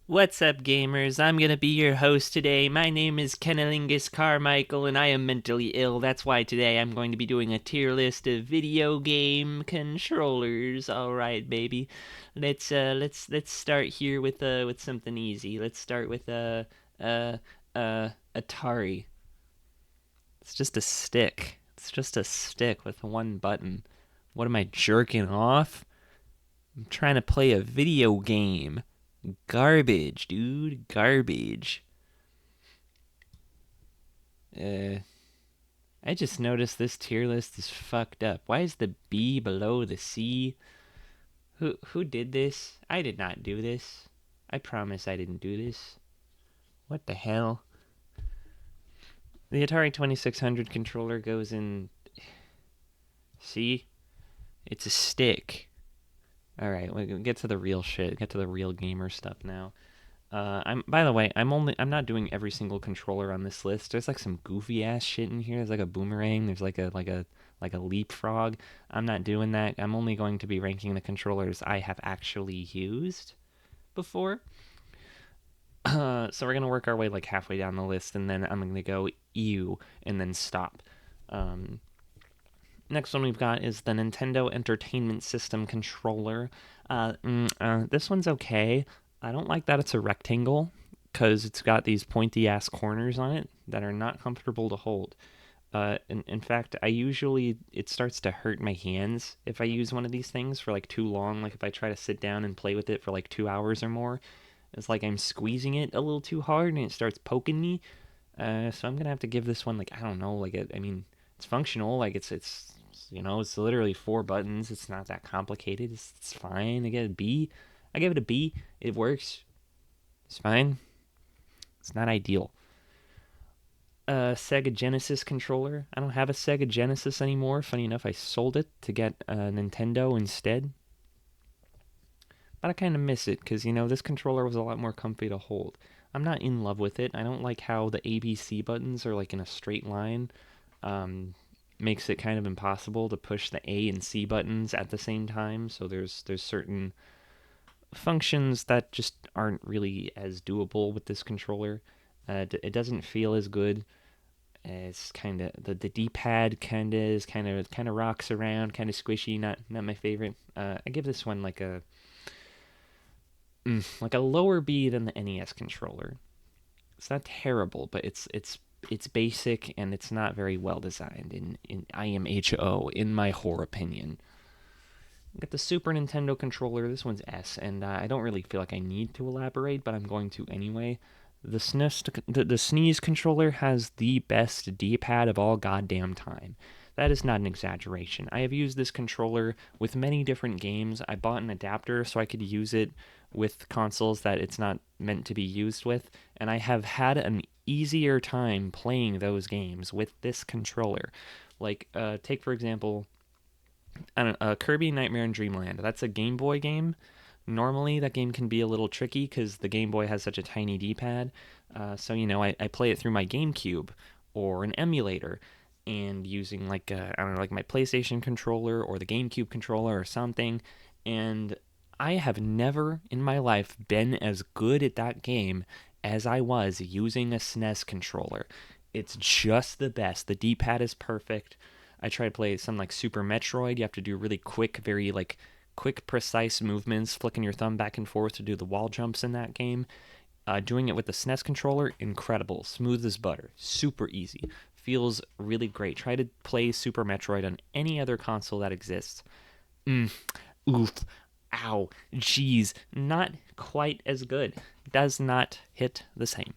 What's up, gamers? I'm gonna be your host today. My name is Kennelingus Carmichael, and I am mentally ill. That's why today I'm going to be doing a tier list of video game controllers. All right, baby. Let's start here with something easy. Let's start with Atari. It's just a stick. It's just a stick with one button. What am I jerking off? I'm trying to play a video game. Garbage, dude. Garbage. Uh, I just noticed this tier list is fucked up. Why is the B below the C? Who did this? I did not do this. I promise I didn't do this. What the hell? The Atari 2600 controller goes in. See? It's a stick. Alright, we'll get to the real shit. Get to the real gamer stuff now. I'm by the way, I'm not doing every single controller on this list. There's like some goofy ass shit in here. There's like a boomerang. There's like a leapfrog. I'm not doing that. I'm only going to be ranking the controllers I have actually used before. So we're gonna work our way like halfway down the list, and then I'm gonna go ew, and then stop. Um, Next one we've got is the Nintendo Entertainment System controller. This one's okay. I don't like that it's a rectangle because it's got these pointy ass corners on it that are not comfortable to hold. In fact, it starts to hurt my hands if I use one of these things for like too long. Like if I try to sit down and play with it for like 2 hours or more, it's like I'm squeezing it a little too hard and it starts poking me. So I'm gonna have to give this one like I don't know, I mean, it's functional. Like it's literally four buttons. It's not that complicated. It's fine. I get a B. I give it a B. It works. It's fine. It's not ideal. Sega Genesis controller. I don't have a Sega Genesis anymore. Funny enough, I sold it to get a Nintendo instead. But I kind of miss it because, this controller was a lot more comfy to hold. I'm not in love with it. I don't like how the ABC buttons are like in a straight line. Makes it kind of impossible to push the A and C buttons at the same time. So there's certain functions that just aren't really as doable with this controller. It doesn't feel as good. It's kind of the D-pad kind of rocks around, kind of squishy. Not my favorite. I give this one like a lower B than the NES controller. It's not terrible, but it's basic and it's not very well designed in IMHO, in my whore opinion. Got the Super Nintendo controller. This one's S, and I don't really feel like I need to elaborate, but I'm going to anyway. The Sneeze controller has the best D-pad of all goddamn time. That is not an exaggeration. I have used this controller with many different games. I bought an adapter so I could use it with consoles that it's not meant to be used with, and I have had an easier time playing those games with this controller. Like, take for example, I don't Kirby Nightmare in Dreamland. That's a Game Boy game. Normally, that game can be a little tricky because the Game Boy has such a tiny D-pad. So I play it through my GameCube or an emulator, and using I don't know, like my PlayStation controller or the GameCube controller or something. And I have never in my life been as good at that game as I was using a SNES controller. It's just the best. The D-pad is perfect. I try to play some like Super Metroid. You have to do really quick, very like quick, precise movements, flicking your thumb back and forth to do the wall jumps in that game. Doing it with the SNES controller, incredible, smooth as butter, super easy, feels really great. Try to play Super Metroid on any other console that exists. Oof, ow, jeez, not quite as good. Does not hit the same.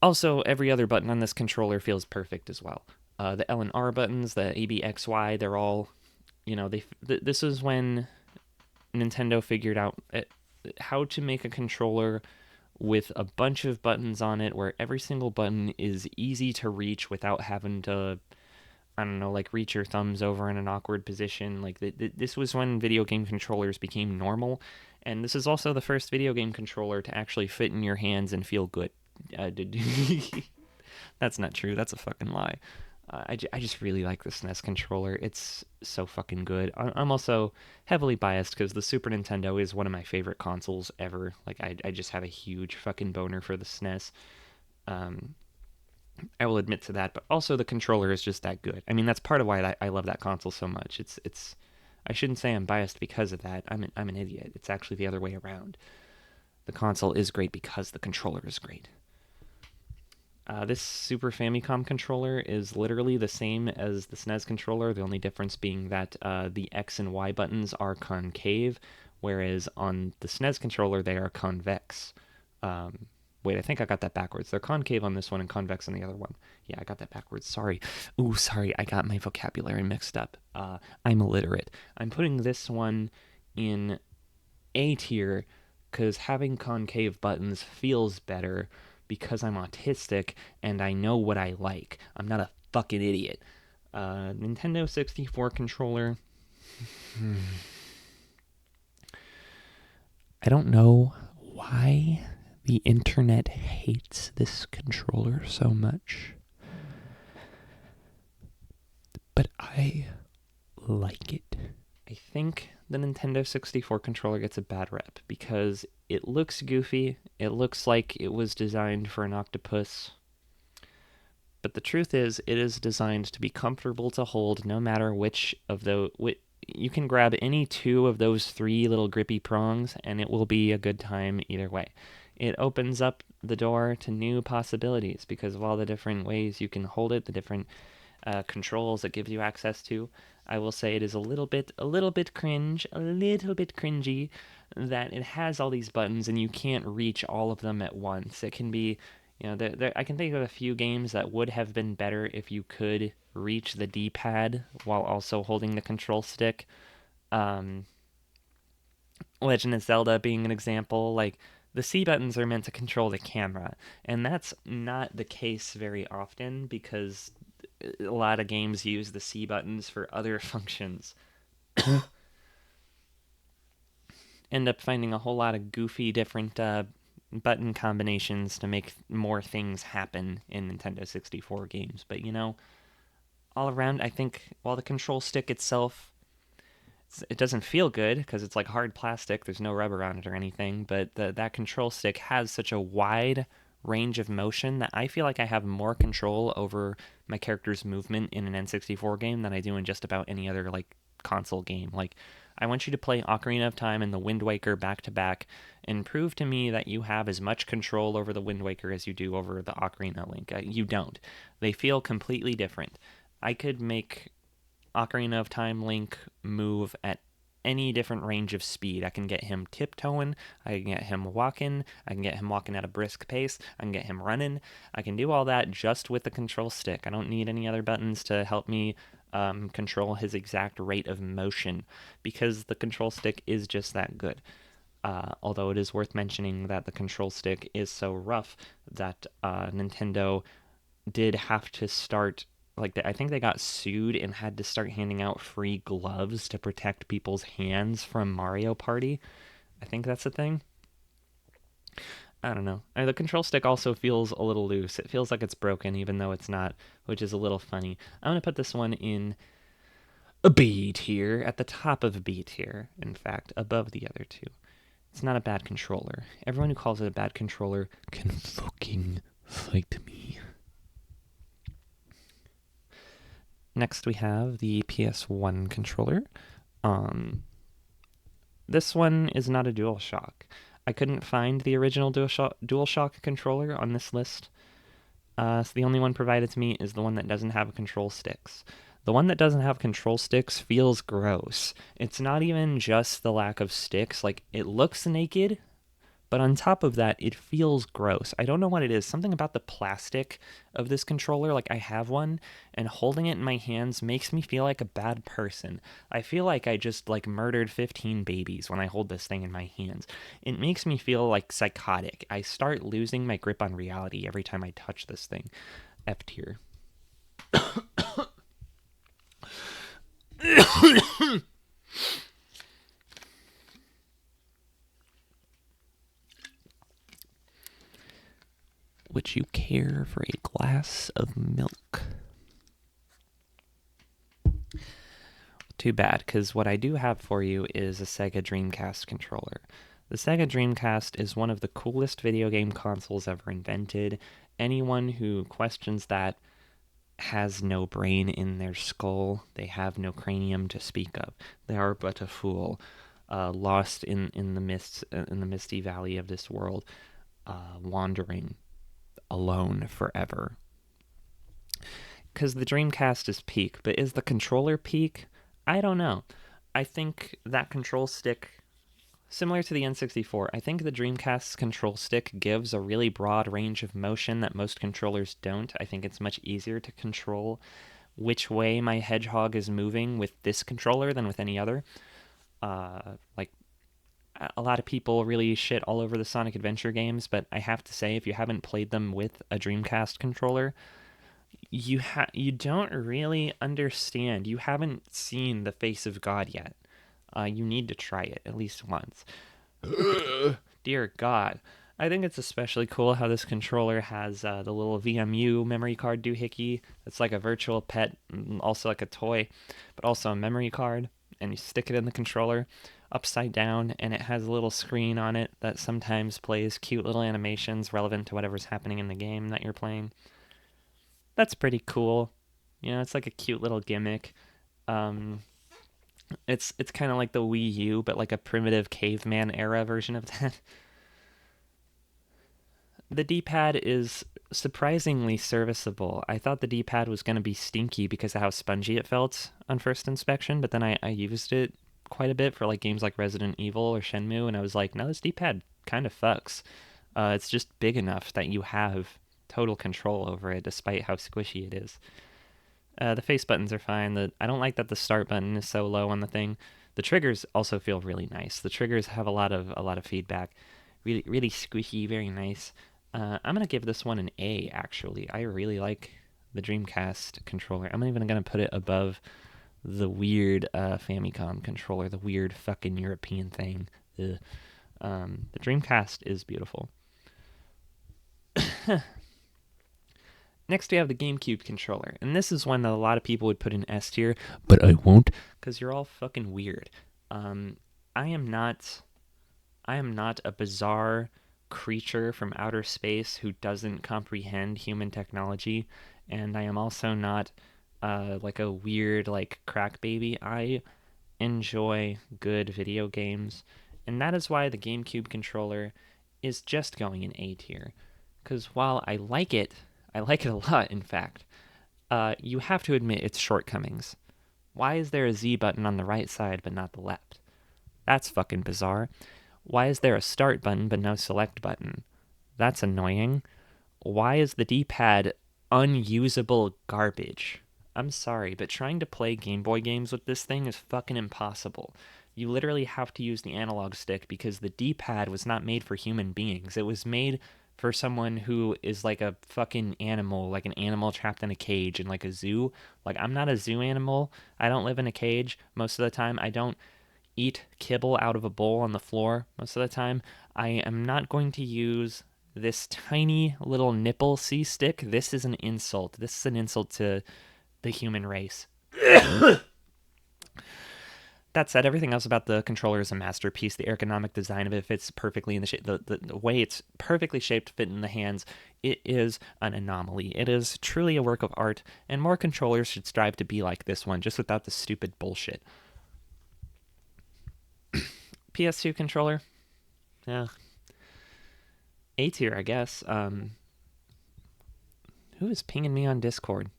Also, every other button on this controller feels perfect as well. The L and R buttons, the A, B, X, Y, they're all, this is when Nintendo figured out how to make a controller with a bunch of buttons on it where every single button is easy to reach without having to, I don't know, like reach your thumbs over in an awkward position. Like this was when video game controllers became normal, and this is also the first video game controller to actually fit in your hands and feel good. That's not true. That's a fucking lie. I just really like the SNES controller. It's so fucking good. I'm also heavily biased because the Super Nintendo is one of my favorite consoles ever. Like, I just have a huge fucking boner for the SNES. Um, I will admit to that, but also the controller is just that good. I mean, that's part of why I love that console so much. It's. I shouldn't say I'm biased because of that. I'm an idiot. It's actually the other way around. The console is great because the controller is great. This Super Famicom controller is literally the same as the SNES controller, the only difference being that the X and Y buttons are concave, whereas on the SNES controller they are convex. Um, Wait, I think I got that backwards. They're concave on this one and convex on the other one. Yeah, I got that backwards. Sorry. Ooh, sorry. I got my vocabulary mixed up. I'm illiterate. I'm putting this one in A tier because having concave buttons feels better because I'm autistic and I know what I like. I'm not a fucking idiot. Nintendo 64 controller. I don't know why the internet hates this controller so much, but I like it. I think the Nintendo 64 controller gets a bad rep because it looks goofy. It looks like it was designed for an octopus. But the truth is, it is designed to be comfortable to hold no matter which of the. You can grab any two of those three little grippy prongs, and it will be a good time either way. It opens up the door to new possibilities because of all the different ways you can hold it, the different controls it gives you access to. I will say it is a little bit cringy that it has all these buttons and you can't reach all of them at once. It can be, I can think of a few games that would have been better if you could reach the D-pad while also holding the control stick. Um, Legend of Zelda being an example, like the C buttons are meant to control the camera, and that's not the case very often because a lot of games use the C buttons for other functions. End up finding a whole lot of goofy different button combinations to make more things happen in Nintendo 64 games. But all around, I think while the control stick itself, it doesn't feel good because it's like hard plastic. There's no rubber on it or anything. But that control stick has such a wide range of motion that I feel like I have more control over my character's movement in an N64 game than I do in just about any other like console game. Like, I want you to play Ocarina of Time and the Wind Waker back to back and prove to me that you have as much control over the Wind Waker as you do over the Ocarina Link. You don't. They feel completely different. I could make Ocarina of Time Link move at any different range of speed. I can get him tiptoeing, I can get him walking, I can get him walking at a brisk pace, I can get him running. I can do all that just with the control stick. I don't need any other buttons to help me control his exact rate of motion because the control stick is just that good. Although it is worth mentioning that the control stick is so rough that Nintendo did have to start, like, I think they got sued and had to start handing out free gloves to protect people's hands from Mario Party. I think that's a thing. I don't know. The control stick also feels a little loose. It feels like it's broken even though it's not, which is a little funny. I'm going to put this one in a B tier, at the top of B tier, in fact, above the other two. It's not a bad controller. Everyone who calls it a bad controller can fucking fight me. Next, we have the PS1 controller. This one is not a DualShock. I couldn't find the original DualShock controller on this list. So the only one provided to me is the one that doesn't have control sticks. The one that doesn't have control sticks feels gross. It's not even just the lack of sticks. Like, it looks naked, but on top of that, it feels gross. I don't know what it is. Something about the plastic of this controller, like I have one, and holding it in my hands makes me feel like a bad person. I feel like I just like murdered 15 babies when I hold this thing in my hands. It makes me feel like psychotic. I start losing my grip on reality every time I touch this thing. F tier. Would you care for a glass of milk? Too bad, because what I do have for you is a Sega Dreamcast controller. The Sega Dreamcast is one of the coolest video game consoles ever invented. Anyone who questions that has no brain in their skull. They have no cranium to speak of. They are but a fool, lost in the mists, in the misty valley of this world, wandering alone forever. Because the Dreamcast is peak, but is the controller peak? I don't know. I think that control stick, similar to the N64, I think the Dreamcast's control stick gives a really broad range of motion that most controllers don't. I think it's much easier to control which way my hedgehog is moving with this controller than with any other. Like, a lot of people really shit all over the Sonic Adventure games, but I have to say, if you haven't played them with a Dreamcast controller, you don't really understand. You haven't seen the face of God yet. You need to try it at least once. Dear God. I think it's especially cool how this controller has the little VMU memory card doohickey. It's like a virtual pet, also like a toy, but also a memory card. And you stick it in the controller upside down, and it has a little screen on it that sometimes plays cute little animations relevant to whatever's happening in the game that you're playing. That's pretty cool. You know, it's like a cute little gimmick. Um, it's kind of like the Wii U, but like a primitive caveman era version of that. The D-pad is surprisingly serviceable. I thought the D-pad was going to be stinky because of how spongy it felt on first inspection, but then I used it quite a bit for like games like Resident Evil or Shenmue, and I was like, no, this D-pad kind of fucks. It's just big enough that you have total control over it, despite how squishy it is. The face buttons are fine. I don't like that the start button is so low on the thing. The triggers also feel really nice. The triggers have a lot of feedback. Really squishy, very nice. I'm gonna give this one an A. Actually, I really like the Dreamcast controller. I'm even gonna put it above the weird Famicom controller, the weird fucking European thing. The Dreamcast is beautiful. Next, we have the GameCube controller, and this is one that a lot of people would put in S tier, but I won't, because you're all fucking weird. I am not a bizarre creature from outer space who doesn't comprehend human technology, and I am also not like a weird like crack baby. I enjoy good video games, and that is why the GameCube controller is just going in A tier. Because while I like it a lot, in fact, you have to admit its shortcomings. Why is there a Z button on the right side but not the left? That's fucking bizarre. Why is there a start button but no select button? That's annoying. Why is the D-pad unusable garbage? I'm sorry, but trying to play Game Boy games with this thing is fucking impossible. You literally have to use the analog stick because the D-pad was not made for human beings. It was made for someone who is like a fucking animal, like an animal trapped in a cage in like a zoo. Like, I'm not a zoo animal. I don't live in a cage most of the time. I don't eat kibble out of a bowl on the floor most of the time. I am not going to use this tiny little nipple C stick. This is an insult. This is an insult to the human race. That said, everything else about the controller is a masterpiece. The ergonomic design of it fits perfectly in the shape. The way it's perfectly shaped to fit in the hands, it is an anomaly. It is truly a work of art, and more controllers should strive to be like this one, just without the stupid bullshit. PS2 controller, yeah, A tier, I guess. Who is pinging me on Discord?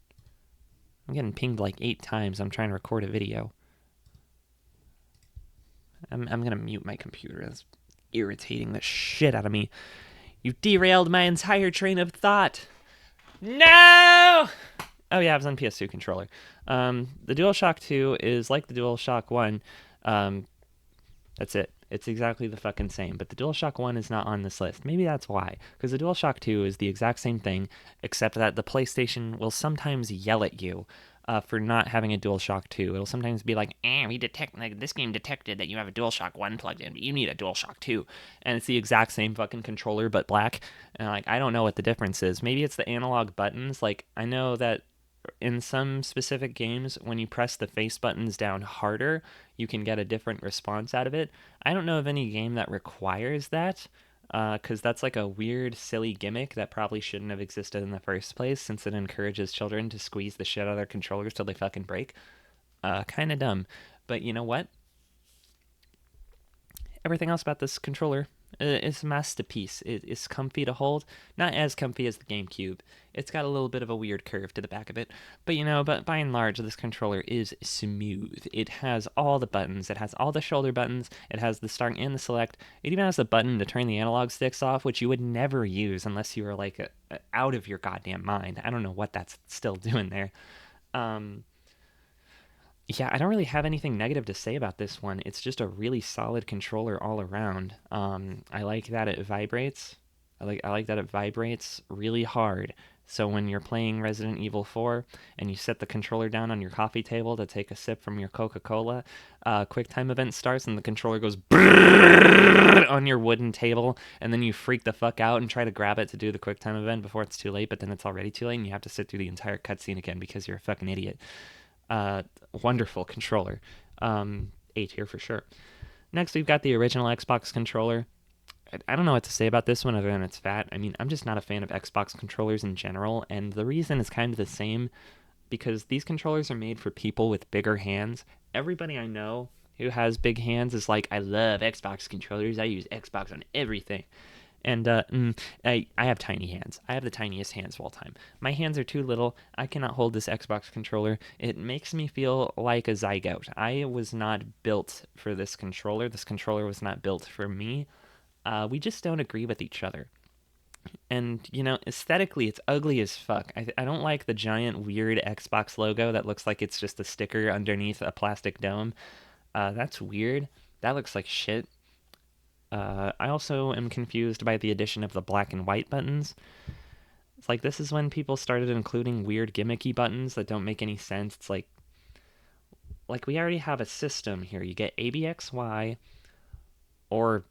I'm getting pinged like 8 times. I'm trying to record a video. I'm gonna mute my computer. That's irritating the shit out of me. You derailed my entire train of thought. No! Oh yeah, I was on PS2 controller. The DualShock 2 is like the DualShock 1. That's it. It's exactly the fucking same. But the DualShock 1 is not on this list. Maybe that's why. Because the DualShock 2 is the exact same thing, except that the PlayStation will sometimes yell at you for not having a DualShock 2. It'll sometimes be like, this game detected that you have a DualShock 1 plugged in, but you need a DualShock 2. And it's the exact same fucking controller, but black. And like, I don't know what the difference is. Maybe it's the analog buttons. Like, I know that in some specific games, when you press the face buttons down harder, you can get a different response out of it. I don't know of any game that requires that, because that's like a weird, silly gimmick that probably shouldn't have existed in the first place, since it encourages children to squeeze the shit out of their controllers till they fucking break. Kind of dumb. But you know what? Everything else about this controller is a masterpiece. It is comfy to hold, not as comfy as the GameCube. It's got a little bit of a weird curve to the back of it, but by and large, this controller is smooth. It has all the buttons. It has all the shoulder buttons. It has the start and the select. It even has the button to turn the analog sticks off, which you would never use unless you were like out of your goddamn mind. I don't know what that's still doing there. Um, yeah, I don't really have anything negative to say about this one. It's just a really solid controller all around. I like that it vibrates. I like that it vibrates really hard. So when you're playing Resident Evil 4 and you set the controller down on your coffee table to take a sip from your Coca-Cola, QuickTime event starts and the controller goes on your wooden table, and then you freak the fuck out and try to grab it to do the QuickTime event before it's too late, but then it's already too late and you have to sit through the entire cutscene again because you're a fucking idiot. Uh, Wonderful controller. A tier for sure. Next, we've got the original Xbox controller. I don't know what to say about this one other than it's fat. I mean, I'm just not a fan of Xbox controllers in general, and the reason is kind of the same because these controllers are made for people with bigger hands. Everybody I know who has big hands is like, I love Xbox controllers. I use Xbox on everything. And I have tiny hands. I have the tiniest hands of all time. My hands are too little. I cannot hold this Xbox controller. It makes me feel like a zygote. I was not built for this controller. This controller was not built for me. We just don't agree with each other. And, aesthetically, it's ugly as fuck. I don't like the giant, weird Xbox logo that looks like it's just a sticker underneath a plastic dome. That's weird. That looks like shit. I also am confused by the addition of the black and white buttons. It's like this is when people started including weird gimmicky buttons that don't make any sense. It's like we already have a system here. You get ABXY or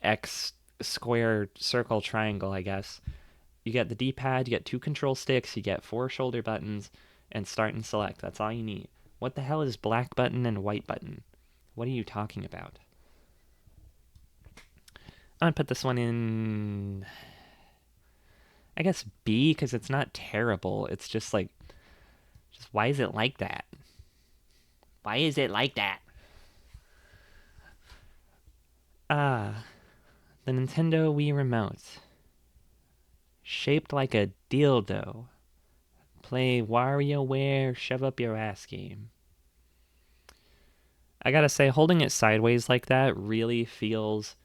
X square circle triangle, I guess. You get the D-pad, you get 2 control sticks, you get 4 shoulder buttons, and start and select. That's all you need. What the hell is black button and white button? What are you talking about? I'm gonna put this one in, I guess, B, because it's not terrible. It's just why is it like that? Why is it like that? The Nintendo Wii Remote. Shaped like a dildo. Play WarioWare Shove Up Your Ass game. I gotta say, holding it sideways like that really feels...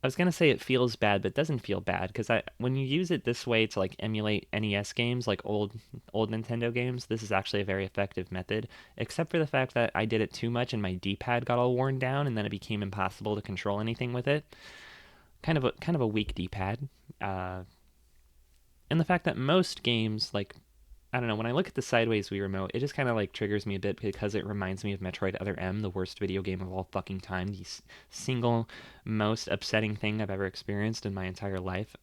I was gonna say it feels bad, but it doesn't feel bad because when you use it this way to like emulate NES games, like old Nintendo games, this is actually a very effective method. Except for the fact that I did it too much and my D-pad got all worn down, and then it became impossible to control anything with it. Kind of a weak D-pad. And the fact that most games, like, I don't know, when I look at the sideways Wii remote, it just kind of like triggers me a bit because it reminds me of Metroid Other M, the worst video game of all fucking time, the single most upsetting thing I've ever experienced in my entire life.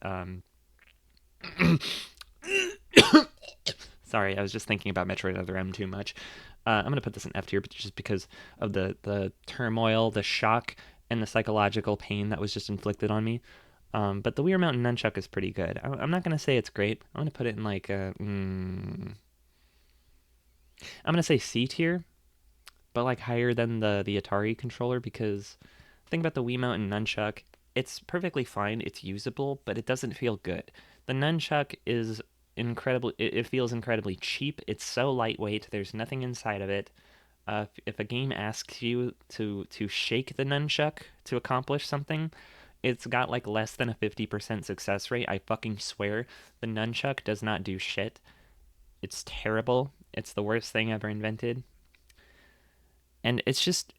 Sorry, I was just thinking about Metroid Other M too much. I'm gonna put this in F tier, but just because of the turmoil, the shock, and the psychological pain that was just inflicted on me. But the Wii Remote and Nunchuck is pretty good. I'm not going to say it's great. I'm going to put it in like I'm going to say C tier, but like higher than the Atari controller because think about the Wiimote and Nunchuck. It's perfectly fine. It's usable, but it doesn't feel good. The Nunchuck is incredible. It feels incredibly cheap. It's so lightweight. There's nothing inside of it. If a game asks you to shake the Nunchuck to accomplish something, it's got like less than a 50% success rate. I fucking swear. The nunchuck does not do shit. It's terrible. It's the worst thing ever invented. And it's just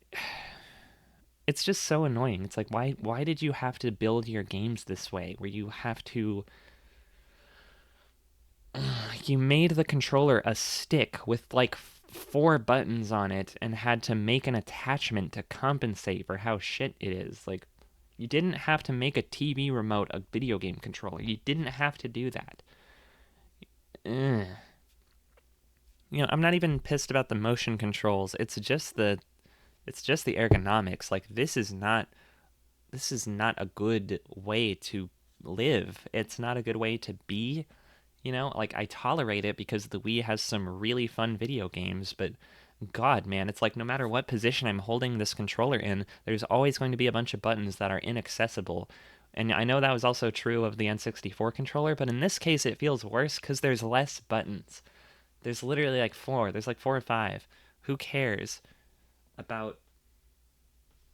so annoying. It's like why did you have to build your games this way where you have to you made the controller a stick with like 4 buttons on it and had to make an attachment to compensate for how shit it is. Like you didn't have to make a TV remote a video game controller. You didn't have to do that. eh. I'm not even pissed about the motion controls. It's just the ergonomics. Like this is not a good way to live. It's not a good way to be. Like I tolerate it because the Wii has some really fun video games, but God, man, it's like no matter what position I'm holding this controller in, there's always going to be a bunch of buttons that are inaccessible. And I know that was also true of the N64 controller, but in this case it feels worse because there's less buttons. There's literally like four. There's like four or five. Who cares about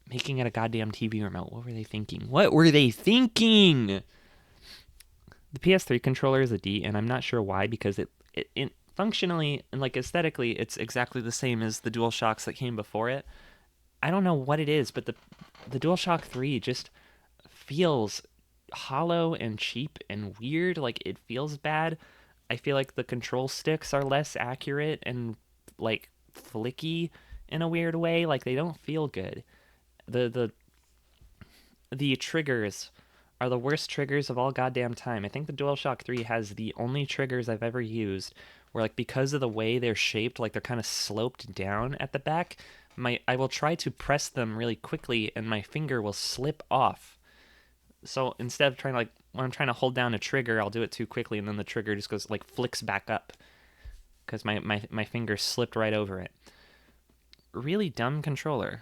making it a goddamn TV remote? What were they thinking? What were they thinking? The PS3 controller is a D, and I'm not sure why because it functionally and like aesthetically, it's exactly the same as the DualShocks that came before it. I don't know what it is, but the DualShock 3 just feels hollow and cheap and weird. Like it feels bad. I feel like the control sticks are less accurate and like flicky in a weird way. Like they don't feel good. The the triggers are the worst triggers of all goddamn time. I think the DualShock 3 has the only triggers I've ever used where like because of the way they're shaped, like they're kind of sloped down at the back, my I will try to press them really quickly and my finger will slip off. So instead of trying to like when I'm trying to hold down a trigger, I'll do it too quickly and then the trigger just goes like flicks back up because my finger slipped right over it. Really dumb controller.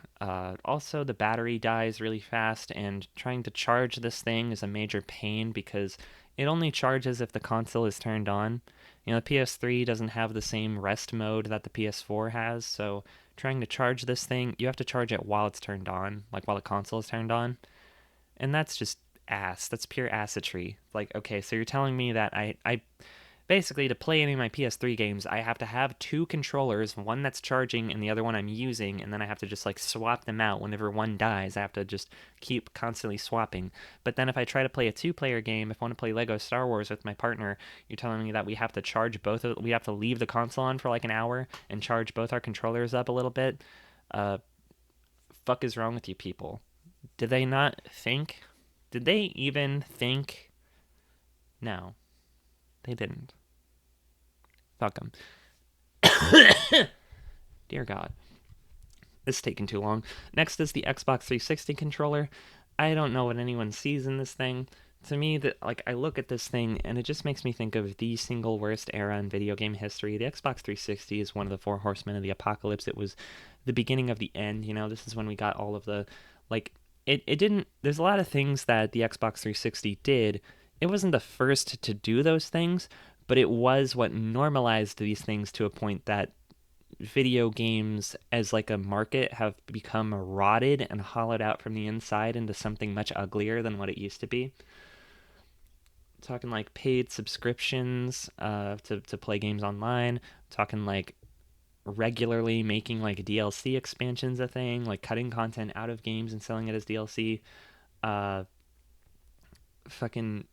Also, the battery dies really fast, and trying to charge this thing is a major pain because it only charges if the console is turned on. The PS3 doesn't have the same rest mode that the PS4 has, so trying to charge this thing, you have to charge it while it's turned on, like while the console is turned on. And that's just ass. That's pure assetry. Like, okay, so you're telling me that I basically, to play any of my PS3 games, I have to have two controllers, one that's charging and the other one I'm using, and then I have to just like swap them out whenever one dies. I have to just keep constantly swapping. But then if I try to play a two-player game, if I want to play Lego Star Wars with my partner, you're telling me that we have to charge we have to leave the console on for like an hour and charge both our controllers up a little bit. Uh, fuck is wrong with you people? Did they not think? Did they even think? No, they didn't. Fuck them. Dear God. This is taking too long. Next is the Xbox 360 controller. I don't know what anyone sees in this thing. To me, that like I look at this thing and it just makes me think of the single worst era in video game history. The Xbox 360 is one of the four horsemen of the apocalypse. It was the beginning of the end. This is when we got all of the like it didn't there's a lot of things that the Xbox 360 did. It wasn't the first to do those things, but it was what normalized these things to a point that video games as like a market have become rotted and hollowed out from the inside into something much uglier than what it used to be. Talking like paid subscriptions to play games online, talking like regularly making like DLC expansions a thing, like cutting content out of games and selling it as DLC. Uh, fucking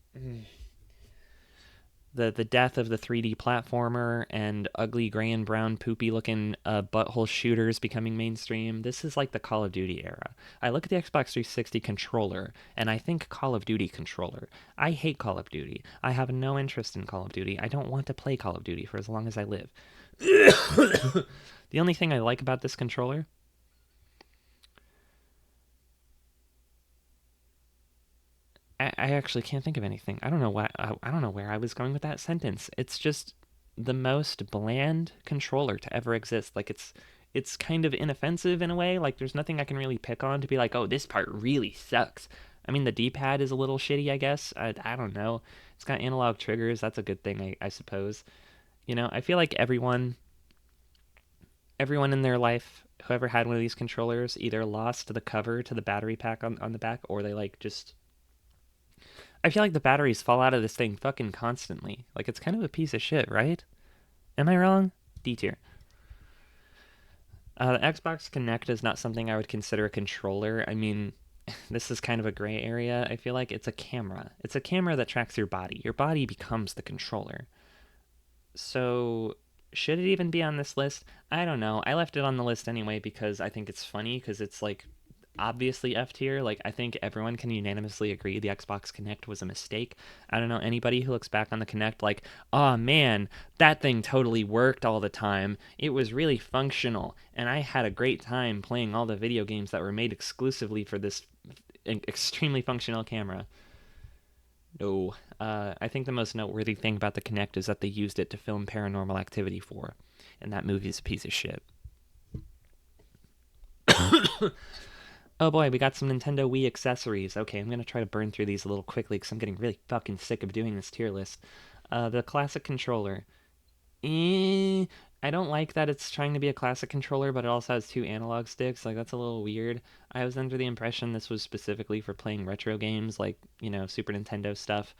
the death of the 3D platformer and ugly gray and brown poopy looking butthole shooters becoming mainstream. This is like the Call of Duty era. I look at the Xbox 360 controller and I think Call of Duty controller. I hate Call of Duty. I have no interest in Call of Duty. I don't want to play Call of Duty for as long as I live. The only thing I like about this controller, I actually can't think of anything. I don't know why. I don't know where I was going with that sentence. It's just the most bland controller to ever exist. Like it's kind of inoffensive in a way. Like there's nothing I can really pick on to be like, oh, this part really sucks. I mean, the D-pad is a little shitty, I guess. I don't know. It's got analog triggers. That's a good thing, I suppose. I feel like everyone in their life, whoever had one of these controllers, either lost the cover to the battery pack on the back, or they like just I feel like the batteries fall out of this thing fucking constantly. Like it's kind of a piece of shit, right? Am I wrong? D tier. The Xbox Kinect is not something I would consider a controller. I mean, this is kind of a gray area. I feel like it's a camera. It's a camera that tracks your body. Your body becomes the controller. So, should it even be on this list? I don't know. I left it on the list anyway because I think it's funny because it's like obviously F tier. Like, I think everyone can unanimously agree the Xbox Kinect was a mistake. I don't know anybody who looks back on the Kinect like, oh man, that thing totally worked all the time. It was really functional, and I had a great time playing all the video games that were made exclusively for this extremely functional camera. No. I think the most noteworthy thing about the Kinect is that they used it to film Paranormal Activity 4, and that movie is a piece of shit. Oh boy, we got some Nintendo Wii accessories. Okay, I'm gonna try to burn through these a little quickly because I'm getting really fucking sick of doing this tier list. The classic controller. Eh, I don't like that it's trying to be a classic controller, but it also has two analog sticks. Like, that's a little weird. I was under the impression this was specifically for playing retro games, like, Super Nintendo stuff.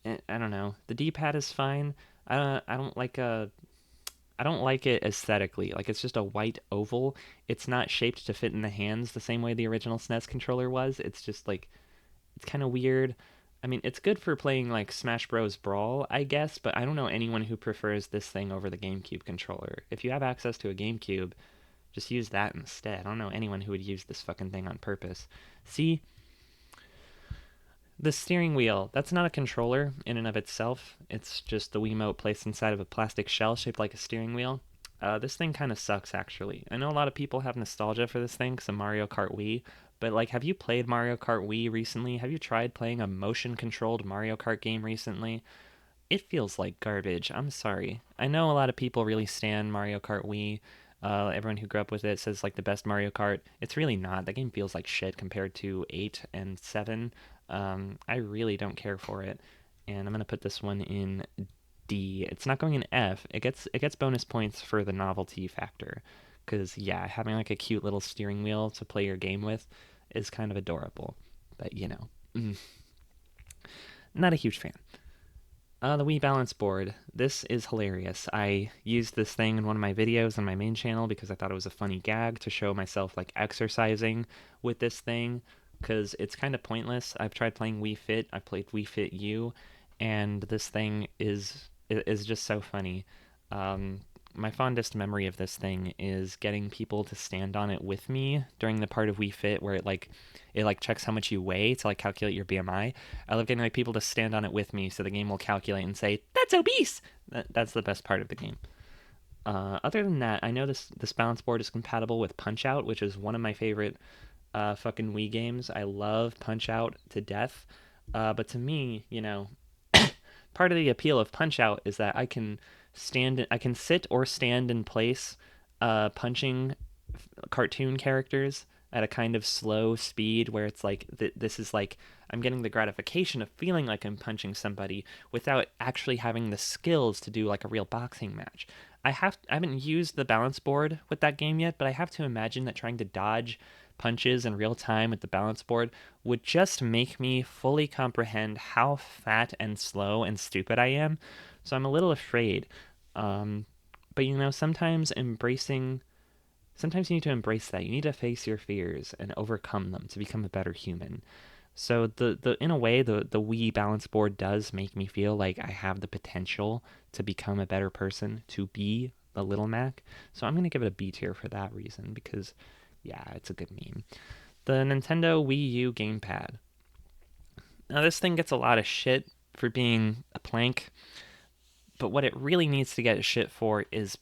I don't know. The D-pad is fine. I don't like it aesthetically. Like, it's just a white oval. It's not shaped to fit in the hands the same way the original SNES controller was. It's just like it's kind of weird. I mean, it's good for playing like Smash Bros. Brawl, I guess, but I don't know anyone who prefers this thing over the GameCube controller. If you have access to a GameCube, just use that instead. I don't know anyone who would use this fucking thing on purpose. See, the steering wheel, that's not a controller in and of itself. It's just the Wiimote placed inside of a plastic shell shaped like a steering wheel. This thing kind of sucks, actually. I know a lot of people have nostalgia for this thing because of Mario Kart Wii, but like, have you played Mario Kart Wii recently? Have you tried playing a motion controlled Mario Kart game recently? It feels like garbage. I'm sorry. I know a lot of people really stan Mario Kart Wii. Everyone who grew up with it says like the best Mario Kart. It's really not. The game feels like shit compared to 8 and 7. I really don't care for it. And I'm gonna put this one in D. It's not going in F. It gets bonus points for the novelty factor. Cause yeah, having like a cute little steering wheel to play your game with is kind of adorable. But not a huge fan. The Wii Balance Board. This is hilarious. I used this thing in one of my videos on my main channel because I thought it was a funny gag to show myself like exercising with this thing because it's kind of pointless. I've tried playing Wii Fit. I played Wii Fit U, and this thing is just so funny. Um, my fondest memory of this thing is getting people to stand on it with me during the part of Wii Fit where it checks how much you weigh to like calculate your BMI. I love getting like people to stand on it with me so the game will calculate and say that's obese. That's the best part of the game. Other than that, I know this balance board is compatible with Punch Out, which is one of my favorite fucking Wii games. I love Punch Out to death. But to me, part of the appeal of Punch Out is that I can sit or stand in place, punching cartoon characters at a kind of slow speed where it's like this is like I'm getting the gratification of feeling like I'm punching somebody without actually having the skills to do like a real boxing match. I haven't used the balance board with that game yet, but I have to imagine that trying to dodge punches in real time with the balance board would just make me fully comprehend how fat and slow and stupid I am. So I'm a little afraid. Um, but sometimes you need to embrace that. You need to face your fears and overcome them to become a better human. So the in a way the Wii balance board does make me feel like I have the potential to become a better person, to be the little Mac. So I'm gonna give it a B tier for that reason because yeah, it's a good meme. The Nintendo Wii U gamepad. Now this thing gets a lot of shit for being a plank, but what it really needs to get shit for is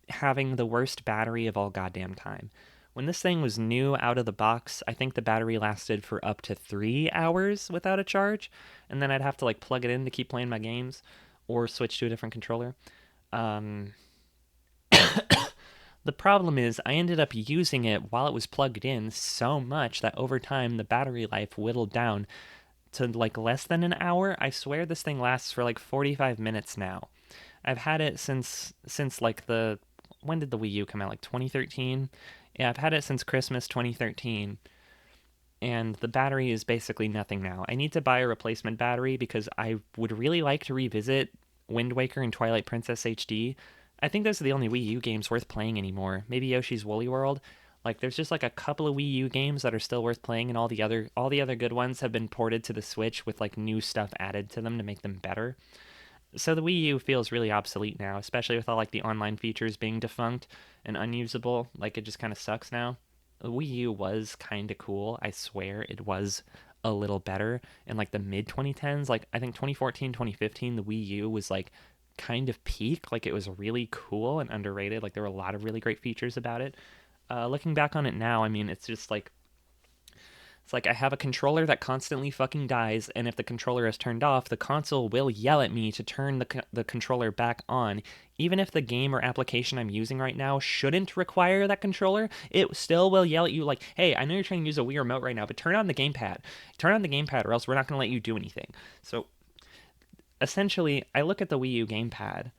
having the worst battery of all goddamn time. When this thing was new out of the box, I think the battery lasted for up to 3 hours without a charge, and then I'd have to like plug it in to keep playing my games or switch to a different controller. Um, the problem is, I ended up using it while it was plugged in so much that over time the battery life whittled down to like less than an hour. I swear this thing lasts for like 45 minutes now. I've had it since like the when did the Wii U come out? Like 2013? Yeah, I've had it since Christmas 2013, and the battery is basically nothing now. I need to buy a replacement battery because I would really like to revisit Wind Waker and Twilight Princess HD. I think those are the only Wii U games worth playing anymore. Maybe Yoshi's Woolly World. Like there's just like a couple of Wii U games that are still worth playing and all the other good ones have been ported to the Switch with like new stuff added to them to make them better. So the Wii U feels really obsolete now, especially with all like the online features being defunct and unusable. Like it just kind of sucks now. The Wii U was kind of cool. I swear it was a little better in like the mid 2010s. Like I think 2014, 2015, the Wii U was like kind of peak. Like it was really cool and underrated. Like there were a lot of really great features about it. Looking back on it now, I mean, it's just like it's like I have a controller that constantly fucking dies, and if the controller is turned off, the console will yell at me to turn the controller back on. Even if the game or application I'm using right now shouldn't require that controller, it still will yell at you like, hey, I know you're trying to use a Wii remote right now, but turn on the gamepad. Turn on the gamepad, or else we're not going to let you do anything. So essentially, I look at the Wii U gamepad,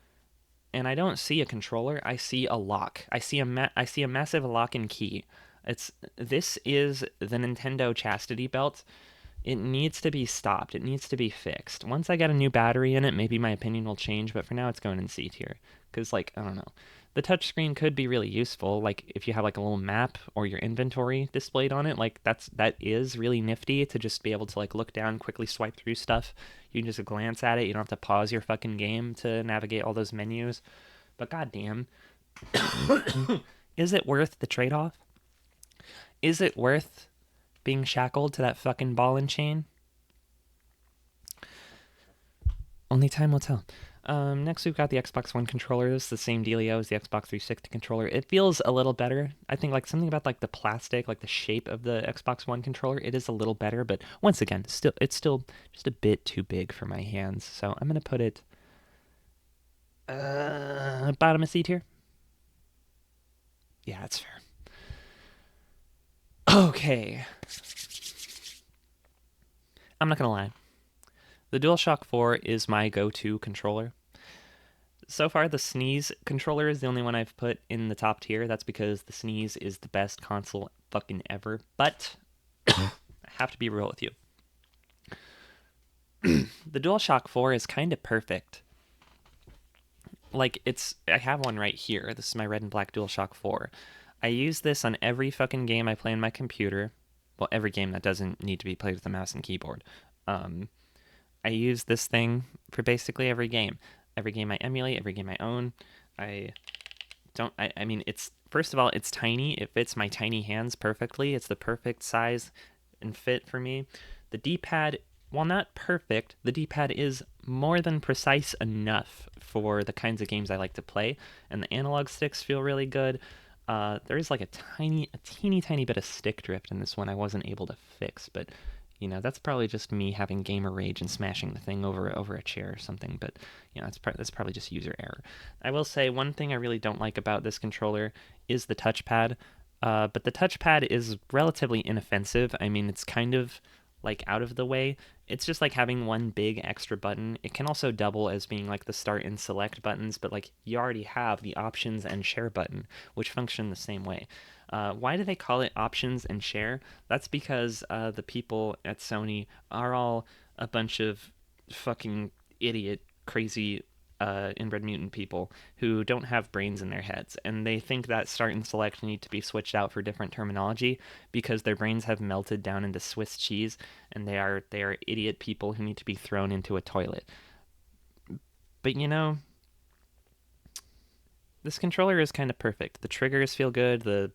and I don't see a controller. I see a lock. I see a massive lock and key. This is the Nintendo chastity belt. It needs to be stopped. It needs to be fixed. Once I get a new battery in it, maybe my opinion will change, but for now it's going in C tier. Because, like, I don't know. The touchscreen could be really useful, like if you have like a little map or your inventory displayed on it, like that is really nifty to just be able to like look down, quickly swipe through stuff. You can just glance at it. You don't have to pause your fucking game to navigate all those menus. But goddamn, is it worth the trade-off? Is it worth being shackled to that fucking ball and chain? Only time will tell. Next, we've got the Xbox One controller. This is the same dealio as the Xbox 360 controller. It feels a little better. I think like something about like the plastic, like the shape of the Xbox One controller, it is a little better. But once again, it's still just a bit too big for my hands. So I'm gonna put it bottom of C tier. Yeah, that's fair. Okay, I'm not gonna lie. The DualShock 4 is my go-to controller. So far, the Sneeze controller is the only one I've put in the top tier. That's because the Sneeze is the best console fucking ever. But I have to be real with you. The DualShock 4 is kind of perfect. Like, I have one right here. This is my red and black DualShock 4. I use this on every fucking game I play on my computer. Well, every game that doesn't need to be played with a mouse and keyboard. I use this thing for basically every game. Every game I emulate, every game I own. I mean, it's, first of all, it's tiny. It fits my tiny hands perfectly. It's the perfect size and fit for me. The D-pad, while not perfect, the D-pad is more than precise enough for the kinds of games I like to play. And the analog sticks feel really good. There is like a teeny tiny bit of stick drift in this one I wasn't able to fix, but you know, that's probably just me having gamer rage and smashing the thing over a chair or something. But you know, that's probably just user error. I will say one thing I really don't like about this controller is the touchpad. But the touchpad is relatively inoffensive. I mean, it's kind of like out of the way. It's just like having one big extra button. It can also double as being like the start and select buttons, but like you already have the options and share button, which function the same way. Why do they call it options and share? That's because the people at Sony are all a bunch of fucking idiot, crazy inbred mutant people who don't have brains in their heads, and they think that start and select need to be switched out for different terminology because their brains have melted down into Swiss cheese, and they are idiot people who need to be thrown into a toilet. But you know, this controller is kind of perfect. The triggers feel good. The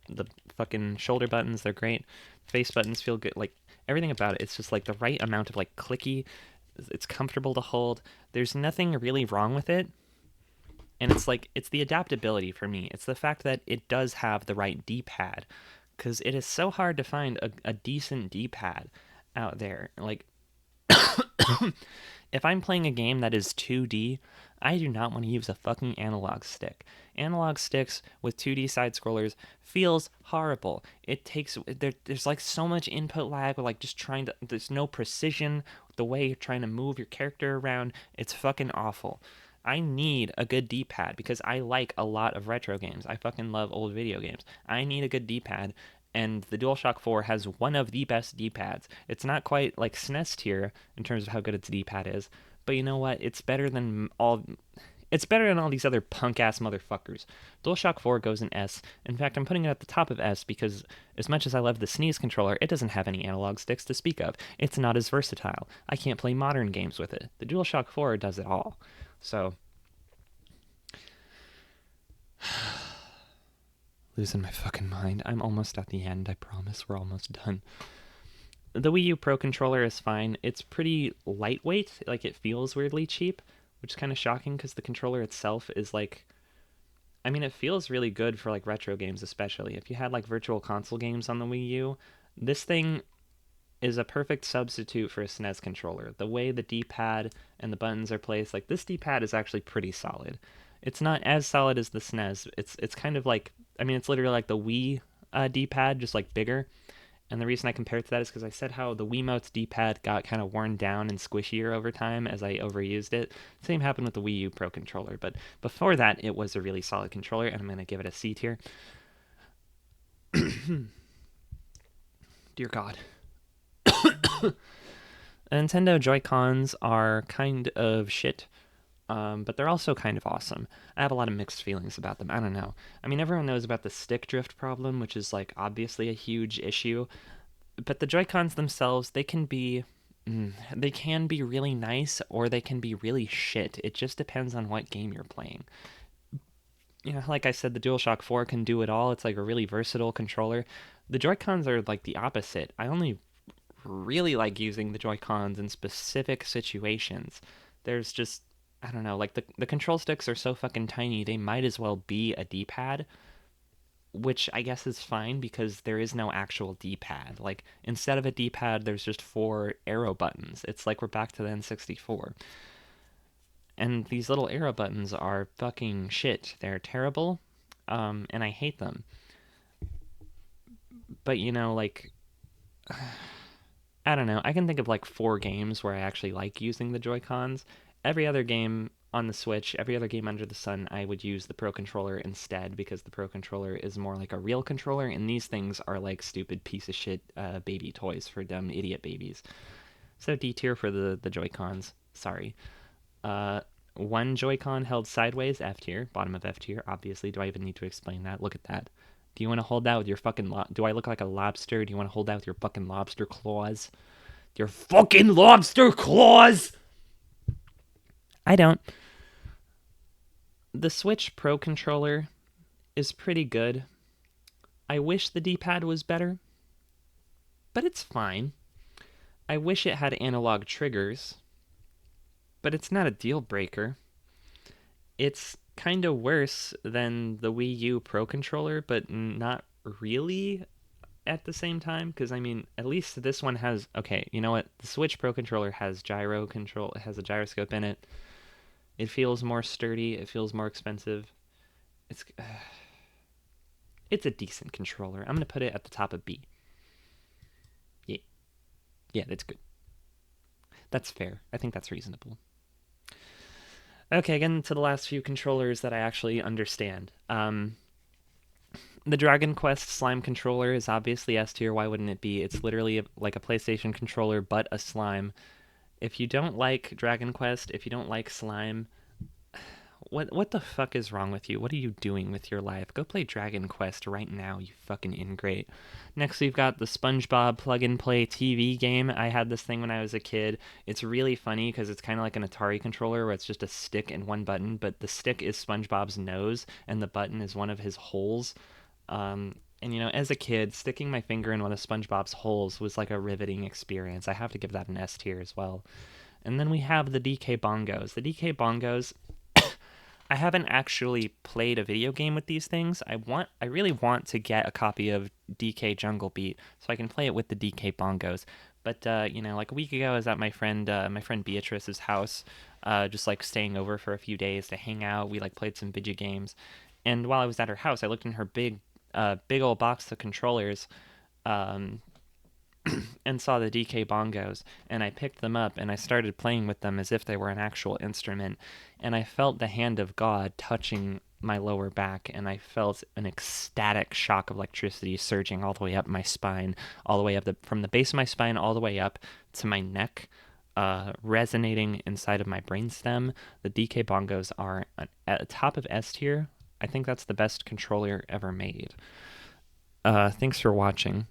fucking shoulder buttons, they're great. Face buttons feel good. Like everything about it, it's just like the right amount of like clicky. It's comfortable to hold. There's nothing really wrong with it. And it's like it's the adaptability for me. It's the fact that it does have the right D-pad, because it is so hard to find a decent D-pad out there. Like if I'm playing a game that is 2D, I do not want to use a fucking analog stick. Analog sticks with 2D side scrollers feels horrible. There's like so much input lag, like just trying to, there's no precision the way you're trying to move your character around. It's fucking awful. I need a good D-pad because I like a lot of retro games. I fucking love old video games. I need a good D-pad, and the DualShock 4 has one of the best D-pads. It's not quite like SNES tier in terms of how good its D-pad is, but you know what? It's better than all. It's better than all these other punk ass motherfuckers. DualShock 4 goes in S. In fact, I'm putting it at the top of S because, as much as I love the Sneeze controller, it doesn't have any analog sticks to speak of. It's not as versatile. I can't play modern games with it. The DualShock 4 does it all. So, Losing my fucking mind. I'm almost at the end, I promise. We're almost done. The Wii U Pro controller is fine. It's pretty lightweight, like it feels weirdly cheap, which is kind of shocking because the controller itself is like, I mean, it feels really good for like retro games, especially. If you had like virtual console games on the Wii U, this thing is a perfect substitute for a SNES controller. The way the D-pad and the buttons are placed, like this D-pad is actually pretty solid. It's not as solid as the SNES. It's kind of like, I mean, it's literally like the Wii D-pad, just like bigger. And the reason I compare it to that is because I said how the Wiimote's D-pad got kind of worn down and squishier over time as I overused it. Same happened with the Wii U Pro controller, but before that, it was a really solid controller, and I'm going to give it a C tier. Dear God. Nintendo Joy-Cons are kind of shit, but they're also kind of awesome. I have a lot of mixed feelings about them. I don't know. I mean, everyone knows about the stick drift problem, which is like obviously a huge issue. But the Joy-Cons themselves, they can be really nice or they can be really shit. It just depends on what game you're playing. You know, like I said, the DualShock 4 can do it all. It's like a really versatile controller. The Joy-Cons are like the opposite. I only really like using the Joy-Cons in specific situations. There's just, I don't know, like the control sticks are so fucking tiny, they might as well be a D-pad, which I guess is fine because there is no actual D-pad. Like, instead of a D-pad, there's just four arrow buttons. It's like we're back to the N64. And these little arrow buttons are fucking shit. They're terrible, and I hate them. But, you know, like, I don't know. I can think of like four games where I actually like using the Joy-Cons. Every other game on the Switch, every other game under the sun, I would use the Pro Controller instead because the Pro Controller is more like a real controller, and these things are like stupid piece of shit baby toys for dumb idiot babies. So D tier for the Joy-Cons. Sorry. Uh, One Joy-Con held sideways, F tier, bottom of F tier. Obviously, do I even need to explain that? Look at that. Do you want to hold that with your fucking do I look like a lobster? Do you want to hold that with your fucking lobster claws? Your fucking lobster claws! I don't. The Switch Pro controller is pretty good. I wish the D-pad was better, but it's fine. I wish it had analog triggers, but it's not a deal breaker. It's kind of worse than the Wii U Pro controller, but not really at the same time, because I mean, at least this one has, okay, you know what? The Switch Pro controller has gyro control, it has a gyroscope in it. It feels more sturdy, it feels more expensive. It's it's a decent controller. I'm going to put it at the top of B. Yeah. Yeah, that's good. That's fair. I think that's reasonable. Okay, getting to the last few controllers that I actually understand. The Dragon Quest Slime controller is obviously S tier. Why wouldn't it be? It's literally like a PlayStation controller, but a slime. If you don't like Dragon Quest, if you don't like slime, what the fuck is wrong with you? What are you doing with your life? Go play Dragon Quest right now, you fucking ingrate. Next, we've got the SpongeBob plug-and-play TV game. I had this thing when I was a kid. It's really funny because it's kind of like an Atari controller where it's just a stick and one button, but the stick is SpongeBob's nose and the button is one of his holes. And you know, as a kid, sticking my finger in one of SpongeBob's holes was like a riveting experience. I have to give that an S tier as well. And then we have the DK Bongos. The DK Bongos, I haven't actually played a video game with these things. I really want to get a copy of DK Jungle Beat so I can play it with the DK Bongos. But you know, like a week ago, I was at my friend Beatrice's house, just like staying over for a few days to hang out. We like played some video games, and while I was at her house, I looked in her big old box of controllers, um, and saw the DK bongos, and I picked them up and I started playing with them as if they were an actual instrument, and I felt the hand of God touching my lower back, and I felt an ecstatic shock of electricity surging all the way up my spine, all the way up from the base of my spine all the way up to my neck, resonating inside of my brainstem. The DK bongos are at the top of S tier. I think that's the best controller ever made. Thanks for watching.